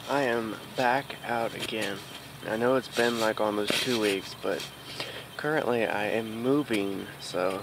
I am back out again. I know it's been like almost 2 weeks, but currently I am moving, so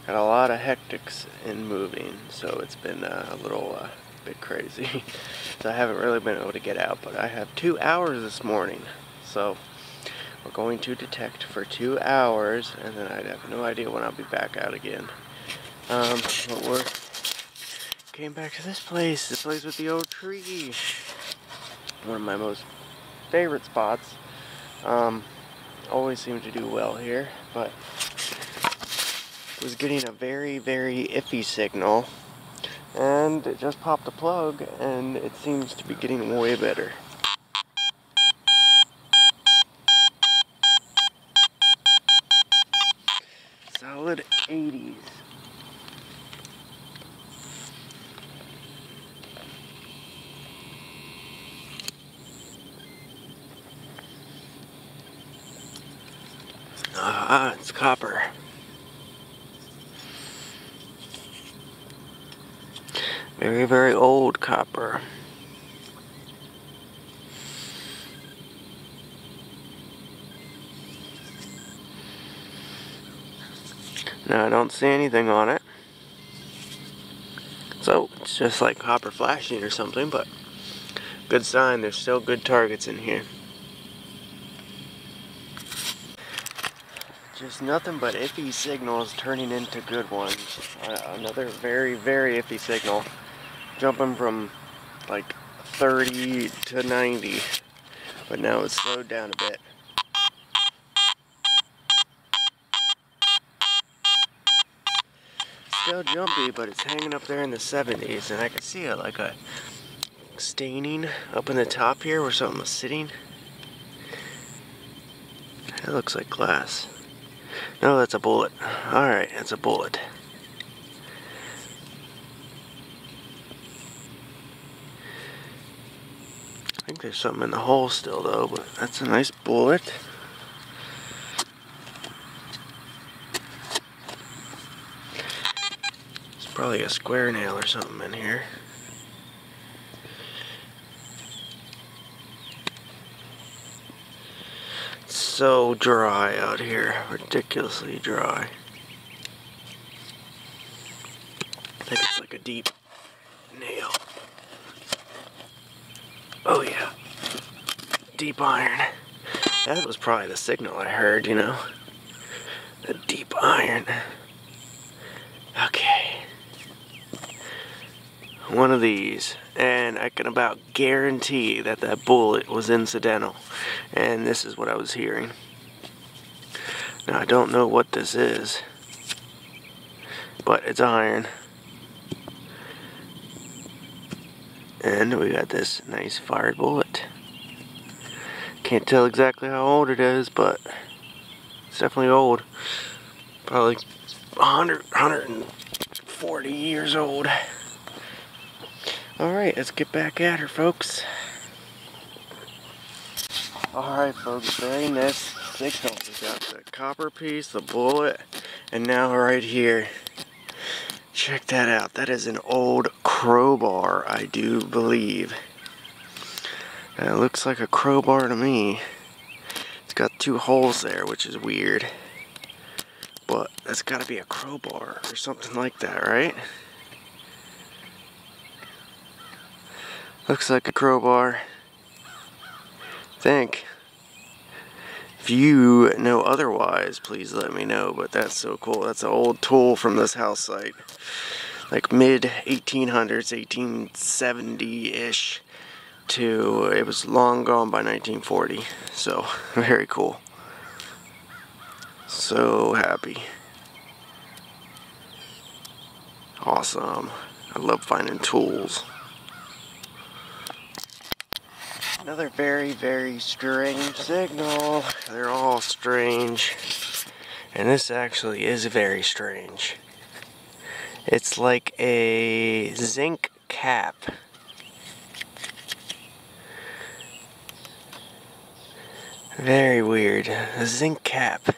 got a lot of hectics in moving, so it's been a little bit crazy. So I haven't really been able to get out, but I have 2 hours this morning, so we're going to detect for 2 hours, and then I have no idea when I'll be back out again. But we're came back to this place, the place with the old tree. One of my most favorite spots. Always seem to do well here, but was getting a very, very iffy signal, and it just popped a plug, and it seems to be getting way better. Solid 80s. It's copper. Very, very old copper. Now I don't see anything on it, so it's just like copper flashing or something, but good sign, there's still good targets in here. Just nothing but iffy signals turning into good ones. Another very, very iffy signal. Jumping from like 30 to 90, but now it's slowed down a bit. Still jumpy, but it's hanging up there in the 70s, and I can see it like a staining up in the top here where something was sitting. It looks like glass. No, that's a bullet. Alright, that's a bullet. I think there's something in the hole still though, but that's a nice bullet. There's probably a square nail or something in here. It's so dry out here, ridiculously dry. I think it's like a deep nail. Oh yeah, deep iron. That was probably the signal I heard, you know. The deep iron. Okay. One of these, and I can about guarantee that that bullet was incidental, and this is what I was hearing. Now I don't know what this is, but it's iron. And we got this nice fired bullet. Can't tell exactly how old it is, but it's definitely old. Probably 140 years old. Alright, let's get back at her, folks. Alright, folks, very nice signal. We got the copper piece, the bullet, and now right here. Check that out. That is an old crowbar, I do believe. It looks like a crowbar to me. It's got 2 holes there, which is weird. But that's got to be a crowbar or something like that, right? Looks like a crowbar. I think. If you know otherwise, please let me know, but that's so cool. That's an old tool from this house site. Like mid 1800s, 1870-ish to, it was long gone by 1940. So, very cool. So happy. Awesome. I love finding tools. Another very, very strange signal. They're all strange. And this actually is very strange. It's like a zinc cap. Very weird. A zinc cap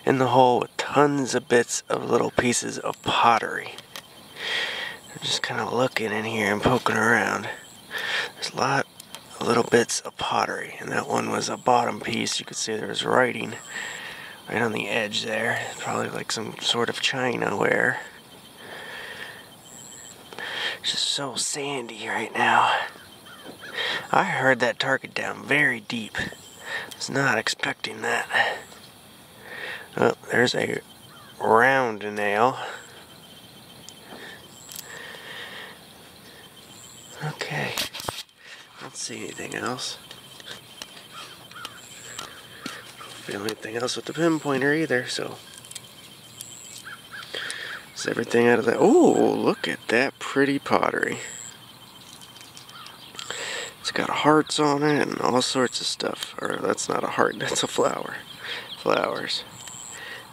in the hole with tons of bits of little pieces of pottery. I'm just kind of looking in here and poking around. There's a lot little bits of pottery, and that one was a bottom piece. You could see there was writing right on the edge there. Probably like some sort of china ware. It's just so sandy right now. I heard that target down very deep. Was not expecting that. Oh, there's a round nail. Okay. I don't see anything else. Don't feel anything else with the pinpointer either, so. Is everything out of that? Oh, look at that pretty pottery. It's got hearts on it and all sorts of stuff. Or that's not a heart, that's a flower. Flowers.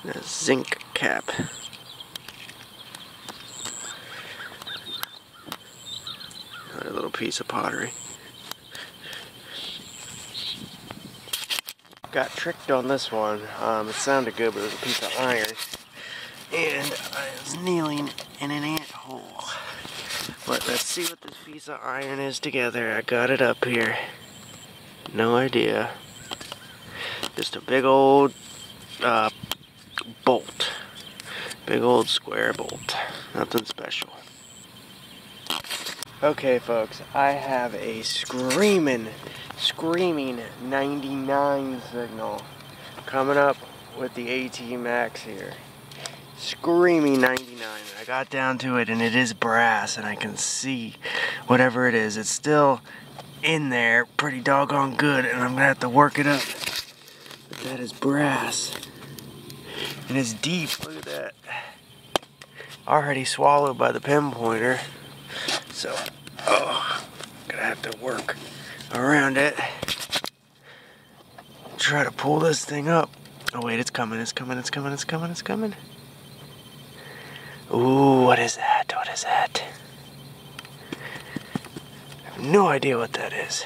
And a zinc cap. Another little piece of pottery. Got tricked on this one. It sounded good, but it was a piece of iron. And I was kneeling in an ant hole. But let's see what this piece of iron is together. I got it up here. No idea. Just a big old bolt. Big old square bolt. Nothing special. Okay, folks, I have a screaming 99 signal coming up with the AT Max here. Screaming 99. I got down to it and it is brass and I can see whatever it is. It's still in there pretty doggone good and I'm gonna have to work it up. But that is brass. And it's deep. Look at that. Already swallowed by the pinpointer. So, I'm gonna have to work around it. Try to pull this thing up. Oh wait, it's coming, it's coming, it's coming, it's coming, it's coming. Ooh, what is that? What is that? I have no idea what that is.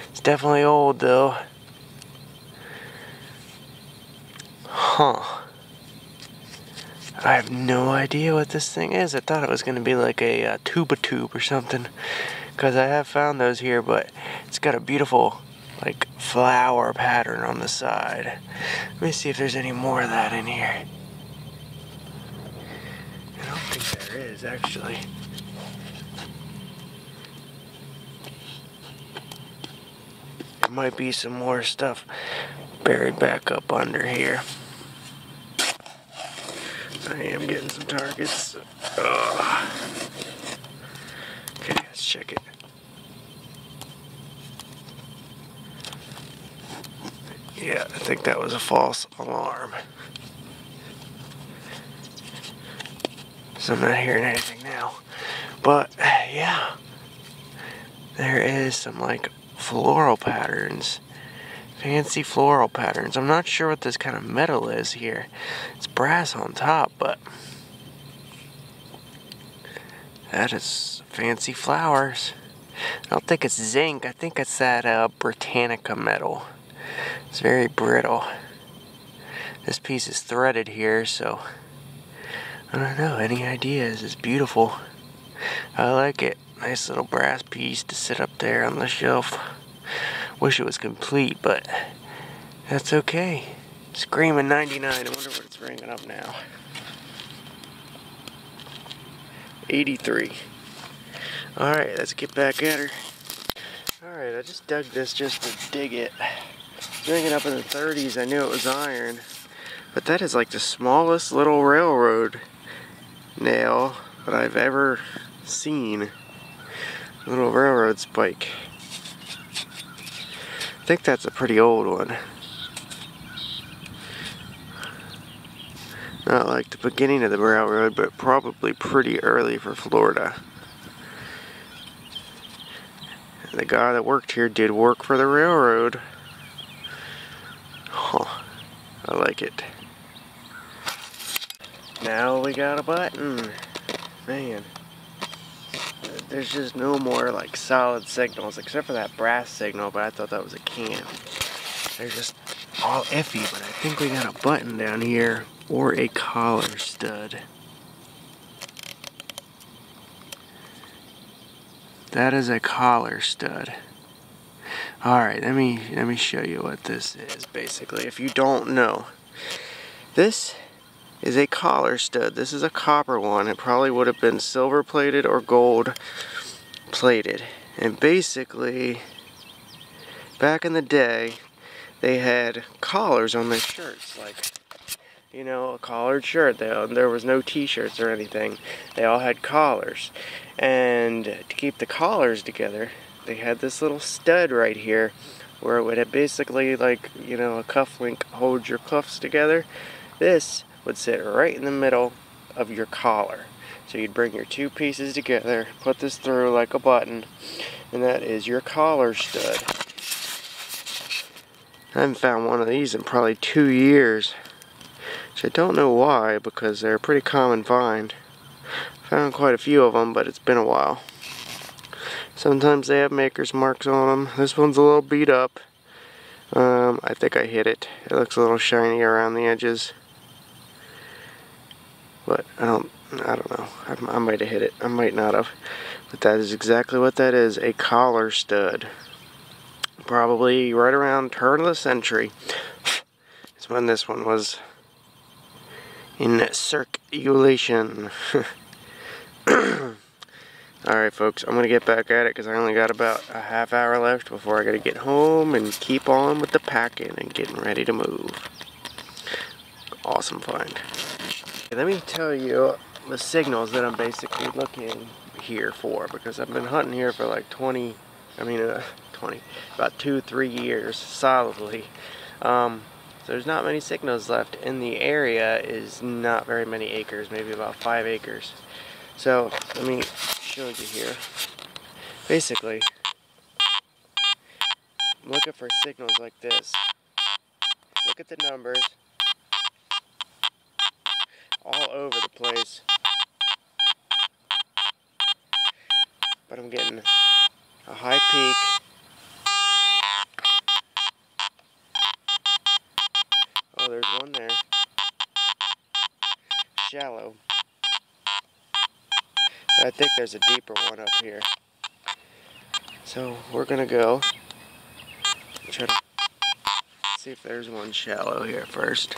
It's definitely old though. Huh. I have no idea what this thing is. I thought it was going to be like a tuba tube or something. Because I have found those here, but it's got a beautiful like flower pattern on the side. Let me see if there's any more of that in here. I don't think there is, actually. There might be some more stuff buried back up under here. I am getting some targets. Ugh. Okay, let's check it. Yeah, I think that was a false alarm. So I'm not hearing anything now. But, yeah. There is some, like, floral patterns. Fancy floral patterns. I'm not sure what this kind of metal is here. It's brass on top, but that is fancy flowers. I don't think it's zinc. I think it's that Britannica metal. It's very brittle. This piece is threaded here, so I don't know. Any ideas? It's beautiful. I like it. Nice little brass piece to sit up there on the shelf. Wish it was complete, but that's okay. Screaming 99. I wonder what it's ringing up now. 83. Alright, let's get back at her. Alright, I just dug this just to dig it. It's ringing up in the 30s. I knew it was iron. But that is like the smallest little railroad nail that I've ever seen. Little railroad spike. I think that's a pretty old one. Not like the beginning of the railroad, but probably pretty early for Florida. And the guy that worked here did work for the railroad. Huh. I like it. Now we got a button. Man. There's just no more like solid signals except for that brass signal, but I thought that was a can. They're just all iffy, but I think we got a button down here or a collar stud. That is a collar stud. Alright, let me show you what this is basically. If you don't know, this is a collar stud. This is a copper one. It probably would have been silver plated or gold plated. And basically, back in the day, they had collars on their shirts, like, you know, a collared shirt. There was no t-shirts or anything. They all had collars. And to keep the collars together, they had this little stud right here where it would have basically, like, you know, a cuff link holds your cuffs together. This would sit right in the middle of your collar. So you'd bring your two pieces together, put this through like a button, and that is your collar stud. I haven't found one of these in probably 2 years, which I don't know why, because they're a pretty common find. Found quite a few of them, but it's been a while. Sometimes they have maker's marks on them. This one's a little beat up. I think I hit it. It looks a little shiny around the edges, but I don't know. I might have hit it. I might not have. But that is exactly what that is, a collar stud. Probably right around turn of the century is when this one was in circulation. Alright folks, I'm going to get back at it because I only got about a half hour left before I got to get home and keep on with the packing and getting ready to move. Awesome find. Let me tell you the signals that I'm basically looking here for, because I've been hunting here for like about 2-3 years solidly. So there's not many signals left, and the area is not very many acres, maybe about 5 acres. So let me show you here. Basically, I'm looking for signals like this. Look at the numbers all over the place, but I'm getting a high peak. Oh, there's one there. Shallow. But I think there's a deeper one up here. So we're gonna go try to see if there's one shallow here first.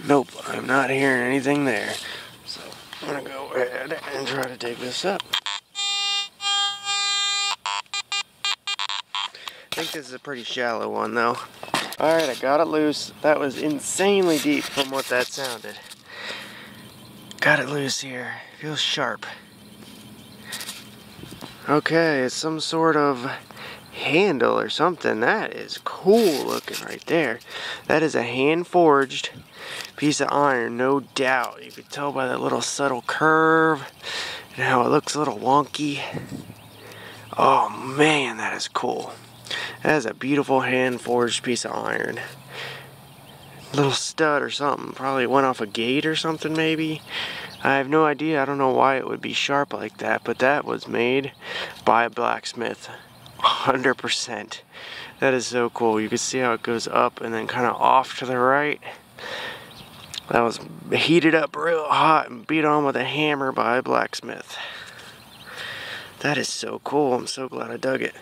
Nope, I'm not hearing anything there. So I'm gonna go ahead and try to dig this up. I think this is a pretty shallow one though. Alright, I got it loose. That was insanely deep from what that sounded. Got it loose here. Feels sharp. Okay, it's some sort of handle or something. That is cool looking right there. That is a hand-forged piece of iron, no doubt. You can tell by that little subtle curve and how it looks a little wonky. Oh man, that is cool. That is a beautiful hand-forged piece of iron. Little stud or something. Probably went off a gate or something maybe. I have no idea. I don't know why it would be sharp like that, but that was made by a blacksmith. 100%. That is so cool. You can see how it goes up and then kind of off to the right. That was heated up real hot and beat on with a hammer by a blacksmith. That is so cool. I'm so glad I dug it.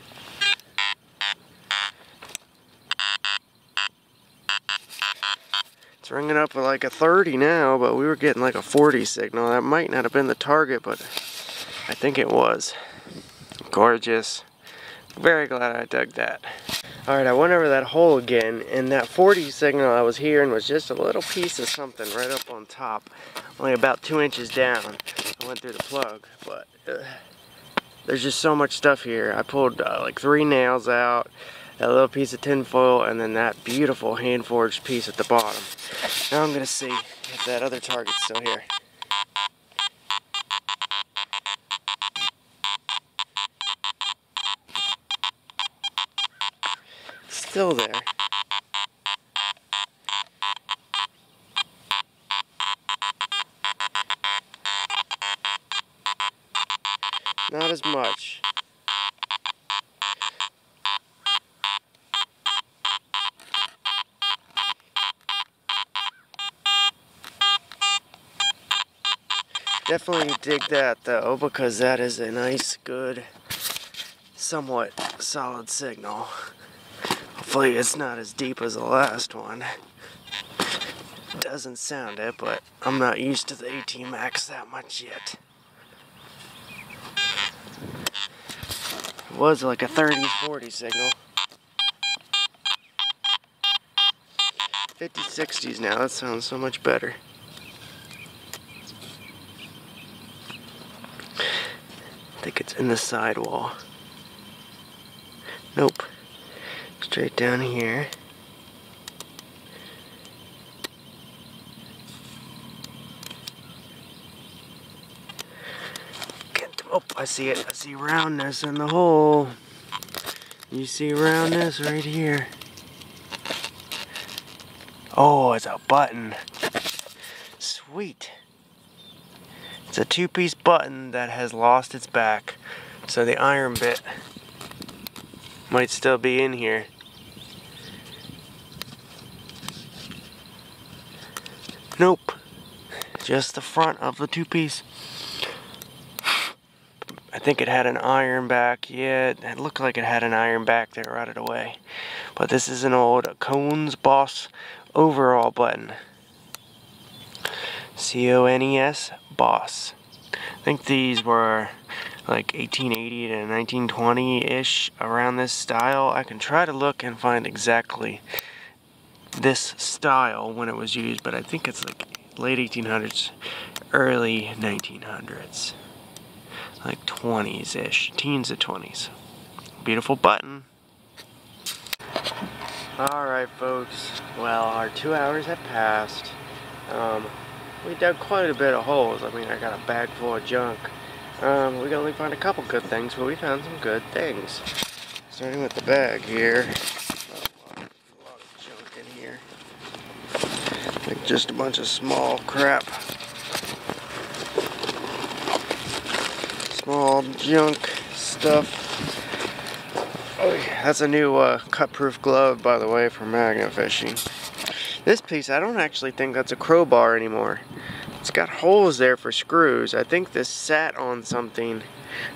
It's ringing up with like a 30 now, but we were getting like a 40 signal. That might not have been the target, but I think it was. Gorgeous. Very glad I dug that. Alright, I went over that hole again, and that 40 signal I was hearing was just a little piece of something right up on top. Only about 2 inches down. I went through the plug, but there's just so much stuff here. I pulled like 3 nails out, that little piece of tin foil, and then that beautiful hand-forged piece at the bottom. Now I'm gonna see if that other target's still here. It's still there. Not as much. Definitely dig that though, because that is a nice, good somewhat solid signal. Hopefully it's not as deep as the last one. Doesn't sound it, but I'm not used to the 18 Max that much yet. It was like a 30-40 signal. 50-60s now, that sounds so much better. I think it's in the sidewall. Nope. Straight down here. Oh, I see it. I see roundness in the hole. You see roundness right here. Oh, it's a button. Sweet. It's a two-piece button that has lost its back. So the iron bit might still be in here. Nope. Just the front of the two-piece. I think it had an iron back. Yeah, it looked like it had an iron back that rotted away. But this is an old Cones Boss overall button. C-O-N-E-S, Boss. I think these were like 1880 to 1920-ish, around this style. I can try to look and find exactly this style when it was used, but I think it's like late 1800s, early 1900s. Like 20s-ish, teens to 20s. Beautiful button. Alright folks, well, our 2 hours have passed. We dug quite a bit of holes. I mean, I got a bag full of junk. We can only find a couple good things, but we found some good things. Starting with the bag here. A lot of junk in here. Like just a bunch of small crap. Small junk stuff. Oh yeah, that's a new cut-proof glove, by the way, for magnet fishing. This piece, I don't actually think that's a crowbar anymore. It's got holes there for screws. I think this sat on something,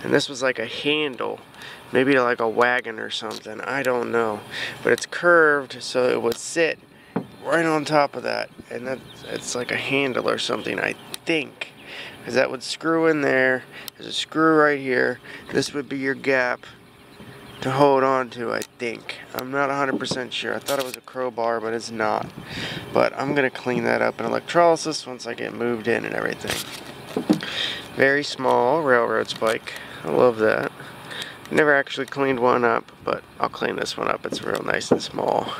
and this was like a handle. Maybe like a wagon or something. I don't know. But it's curved, so it would sit right on top of that. And it's like a handle or something, I think. Because that would screw in there. There's a screw right here. This would be your gap to hold on to, I think. I'm not 100% sure. I thought it was a crowbar, but it's not. But I'm going to clean that up in electrolysis once I get moved in and everything. Very small railroad spike. I love that. Never actually cleaned one up, but I'll clean this one up. It's real nice and small.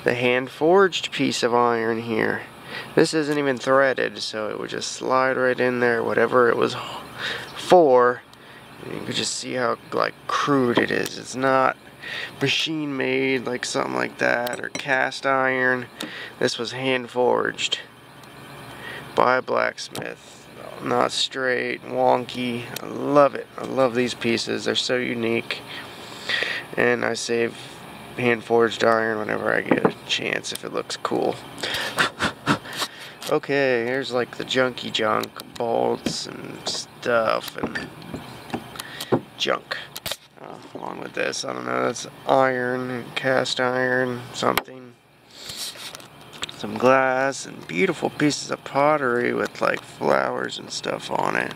The hand-forged piece of iron here. This isn't even threaded, so it would just slide right in there, whatever it was for. You can just see how like crude it is. It's not machine made like something like that, or cast iron. This was hand forged by a blacksmith. Not straight, wonky. I love it. I love these pieces. They're so unique. And I save hand forged iron whenever I get a chance if it looks cool. Okay, here's like the junky junk, bolts and stuff and junk. Along with this, I don't know, that's iron, cast iron, something. Some glass and beautiful pieces of pottery with like flowers and stuff on it.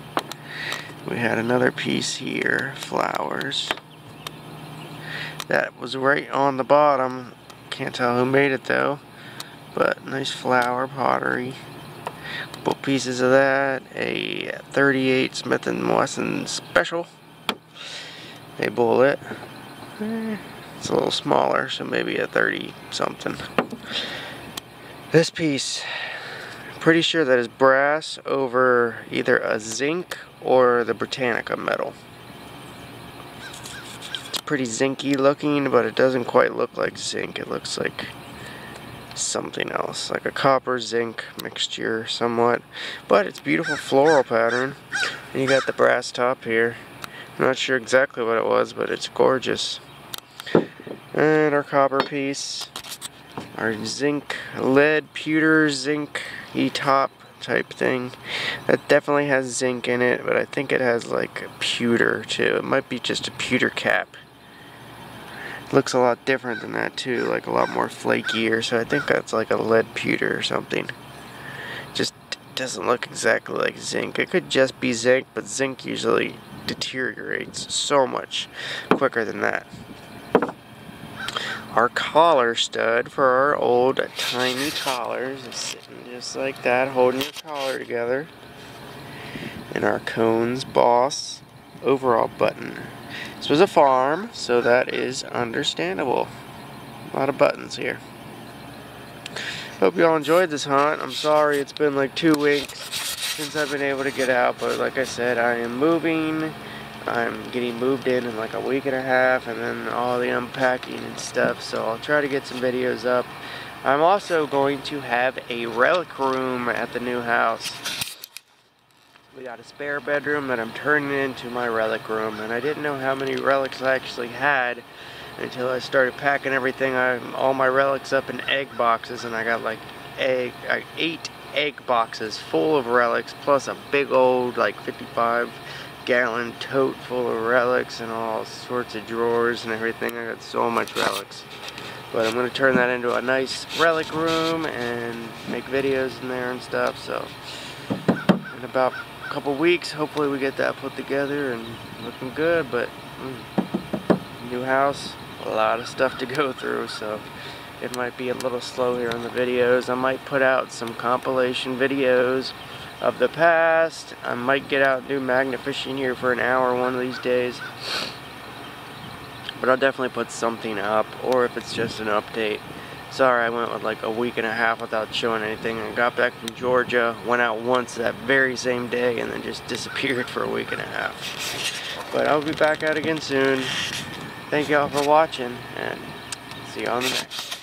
We had another piece here, flowers. That was right on the bottom. Can't tell who made it though. But nice flower pottery. Couple pieces of that. A 38 Smith & Wesson Special. A bullet. It's a little smaller, so maybe a 30 something. This piece, pretty sure that is brass over either a zinc or the Britannica metal. It's pretty zinky looking, but it doesn't quite look like zinc. It looks like something else, like a copper zinc mixture somewhat, but it's beautiful floral pattern. And you got the brass top here. I'm not sure exactly what it was, but it's gorgeous. And our copper piece, our zinc, lead, pewter, zinc, e-top type thing. That definitely has zinc in it, but I think it has like a pewter too. It might be just a pewter cap. It looks a lot different than that too, like a lot more flakier, so I think that's like a lead pewter or something. Just doesn't look exactly like zinc. It could just be zinc, but zinc usually deteriorates so much quicker than that. Our collar stud for our old tiny collars is sitting just like that, holding your collar together. And our cones boss overall button. This was a farm, so that is understandable. A lot of buttons here. Hope you all enjoyed this hunt. I'm sorry it's been like 2 weeks since I've been able to get out, but like I said, I am moving. I'm getting moved in like a week and a half, and then all the unpacking and stuff, so I'll try to get some videos up. I'm also going to have a relic room at the new house. We got a spare bedroom that I'm turning into my relic room, and I didn't know how many relics I actually had until I started packing everything, all my relics up in egg boxes, and I got like 8 egg boxes full of relics, plus a big old like 55-gallon tote full of relics and all sorts of drawers and everything. I got so much relics. But I'm going to turn that into a nice relic room and make videos in there and stuff, so in about a couple weeks, hopefully we get that put together and looking good. But new house, a lot of stuff to go through, so it might be a little slow here on the videos. I might put out some compilation videos of the past. I might get out and do magnet fishing here for an hour one of these days, but I'll definitely put something up, or if it's just an update. Sorry, I went with like a week and a half without showing anything. I got back from Georgia, went out once that very same day, and then just disappeared for a week and a half. But I'll be back out again soon. Thank y'all for watching, and see you on the next.